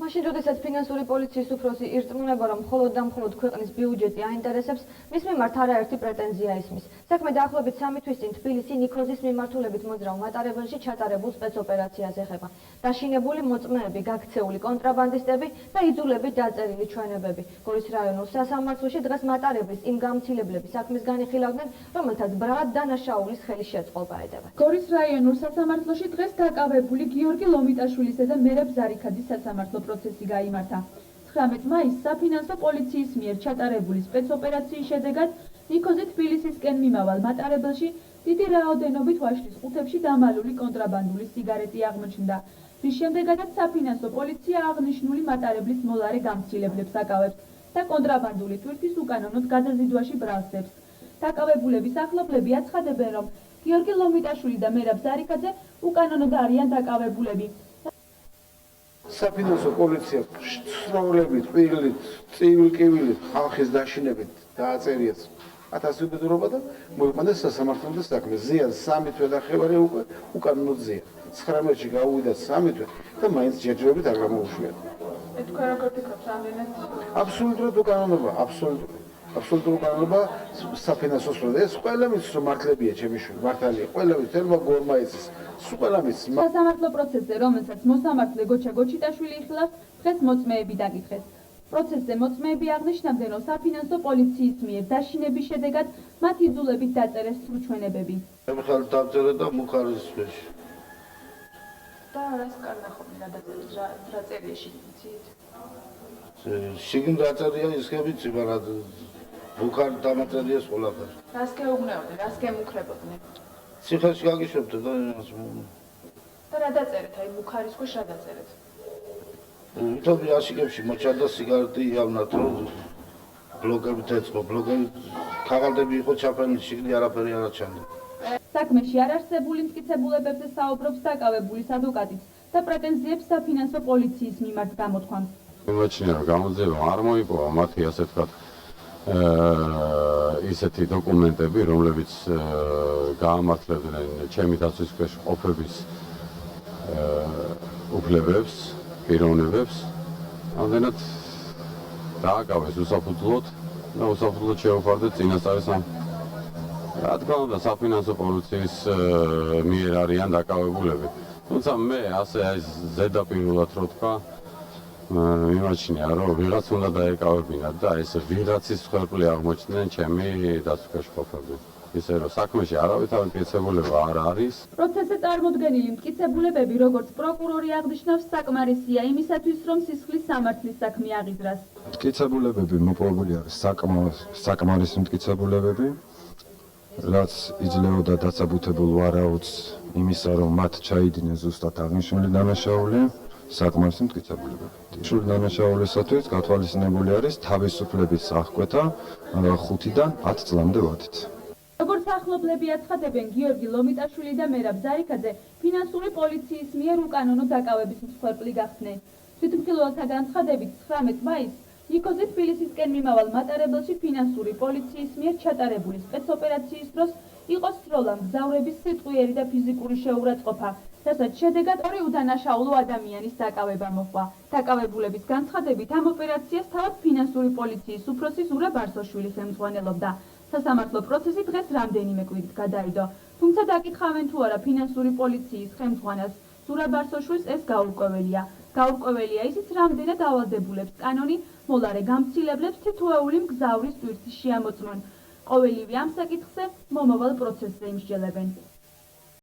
მაშინ როდესაც ფინანსური პოლიციის უფროსი ირწმუნება, რომ მხოლოდ და მხოლოდ ქვეყნის ბიუჯეტი აინტერესებს, მის მიმართ არაერთი პრეტენზია ისმის. საქმე დაახლოებით 3 თვის წინ თბილისი ნიქოზის მიმართულებით მოძრავ მატარებელში ჩატარებულ სპეცოპერაციას ეხება. დაშინებული მოწმეები, გაქცეული კონტრაბანდისტები და იძულებით დაწერილი ჩვენებები. გორის რაიონულ სასამართლოში დღეს მატარებლის იმ გამცილებლების საქმის განიხილავდნენ, რომელთაც ბრალად დანაშაულის ხელის შეწყობა ედება. გორის რაიონულ სასამართლოში დღეს დაკავებული გიორგი ლომიტაშვილისა და მერაბ ზარიქაძის სასამართლო პროცესი გაიმართა. 19 მაისს საფინანსო პოლიციის მიერ ჩატარებული სპეცოპერაციის შედეგად ნიქოზე თბილისისკენ მიმავალ მატარებელში დიდი რაოდენობით ვაშლის ყუთებში დამალული კონტრაბანდული სიგარეტი აღმოჩნდა, რის შემდეგაც საფინანსო პოლიცია აღნიშნული მატარებლის მოლარე გამცილებლებს აკავებს და კონტრაბანდული ტვირთის უკანონოდ გადაზიდვაში ბრალსებს. დაკავებულების ახლობლები აცხადებენ, რომ გიორგი ლომიტაშვილი და მერაბ ზარიქაძე უკანონოდ არიან დაკავებულები. საფინანსო პოლიცია სროვლებით, ყვილით, წივილ-კივილით, ხალხის დაშინებით დააწერიეს 1000 უბედურობა და მოიყვანეს სასამართლო საქმე. ზიან 3 თვე ნახევარი უკანონოდ ზიან. 19-ში გაუვიდა 3 თვე და მაინც ჯერჯერობით არ გამოუშვია. თქვენ როგორ ფიქრობთ ამდენად? აბსოლუტურად უკანონობა, აბსოლუტური უკანონობა საფინანსო სფეროში. ეს ყველა მის რომ მართლებია ჩემი შვილი, მართალია. ყველა მის თელმა გორმაიცის. ყველა მის სასამართლო პროცესზე, რომელსაც მოსამართლე გოჩა გოჩიტაშვილი იხილავს, დღეს მოწმეები დაკითხეს. პროცესზე მოწმეები აღნიშნავდნენ, რომ საფინანსო პოლიციის მიერ დაშინების შედეგად მათ იძულებით დაწერეს სრუჩვენებები. ემხალ დავწერე და მუხარის სფეროში. და რას კარნახობდი რა დაწერეთ, რა წერია შიგნით? შიგნით დაწერია ისე ვიცი, მაგრამ მუხარ დამაწერიეს ყველაფერი. რას გეუბნებოდნენ, რას გემუქრებოდნენ? ციხეში გაგიშვებთ და იმას. და რა დაწერეთ, აი მუხარის ქვეშ რა დაწერეთ? ვითომ იაშიკებში მოჩანდა სიგარეტი იავნათ, რომ ბლოგებით ეწყო, ბლოგები ქაღალდები იყო ჩაფენილი, შიგნით არაფერი არ ჩანდა. საქმეში არ არსებული მტკიცებულებებზე საუბრობს დაკავებულის ადვოკატიც და პრეტენზიებს საფინანსო პოლიციის მიმართ გამოთქვამს. იმაჩნია, რომ გამოძიება არ მოიპოვა მათი ასე ვთქვათ ისეთი დოკუმენტები, რომლებიც გაამართლებდნენ ჩემი დაცვის ქვეშ ყოფების უფლებებს, პიროვნებებს. ამდენად დააკავეს უსაფუძვლოდ და უსაფუძვლოდ შეუფარდეს წინასწარი რა თქმა უნდა, საფინანსო პოლიციის მიერ არიან დაკავებულები. თუმცა მე ასე ზედაპირულად რო თქვა, მიმაჩნია, რომ ვიღაც უნდა დაეკავებინათ და ეს ვიღაცის ხელფლი აღმოჩნდნენ ჩემი დაცვის ყოფები. ისე რომ საქმეში არავითარი მტკიცებულება არ არის. პროცესზე წარმოდგენილი მტკიცებულებები, როგორც პროკურორი აღნიშნავს, საკმარისია იმისათვის, რომ სისხლის სამართლის საქმე აღიძრას. მტკიცებულებები მოპოვებული არის საკმარისი მტკიცებულებები, რაც იძლეოდა დაწაბუთებულ ვარაუდს იმისა, რომ მათ ჩაიდინეს ზუსტად აღნიშნული დანაშაული, საკმარისი მტკიცებულებები. შული დანაშაულისათვის გათვალისწინებული არის თავისუფლების აღკვეთა 5-დან 10 წლამდე ვადით. როგორც ახლობლები აცხადებენ, გიორგი ლომიტაშვილი და მერაბ ზარიქაძე ფინანსური პოლიციის მიერ უკანონო დაკავების მსხვერპლი გახდნენ. თვითმხილველთა განცხადებით 19 მაისს ნიქოზე თბილისისკენ მიმავალ მატარებელში ფინანსური პოლიციის მიერ ჩატარებული სპეცოპერაციის დროს იყო სროლა მგზავრების სიტყვიერი და ფიზიკური შეურაცხყოფა, რასაც შედეგად 2 უდანაშაულო ადამიანის დაკავება მოჰყვა. დაკავებულების განცხადებით ამ ოპერაციას თავად ფინანსური პოლიციის უფროსი ზურაბ არსოშვილი ხელმძღვანელობდა. სასამართლო პროცესი დღეს რამდენიმე კვირით გადაიდო, თუმცა დაკითხავენ თუ არა ფინანსური პოლიციის ხელმძღვანელს ზურაბ არსოშვილს ეს გაურკვეველია. გაურკვეველია ისიც, რამდენად ავალდებულებს კანონი მოლარე გამცილებლებს თითოეული მგზავრის ტვირთის შეამოწმონ. ყოველივე ამ საკითხზე მომავალ პროცესზე იმსჯელებენ.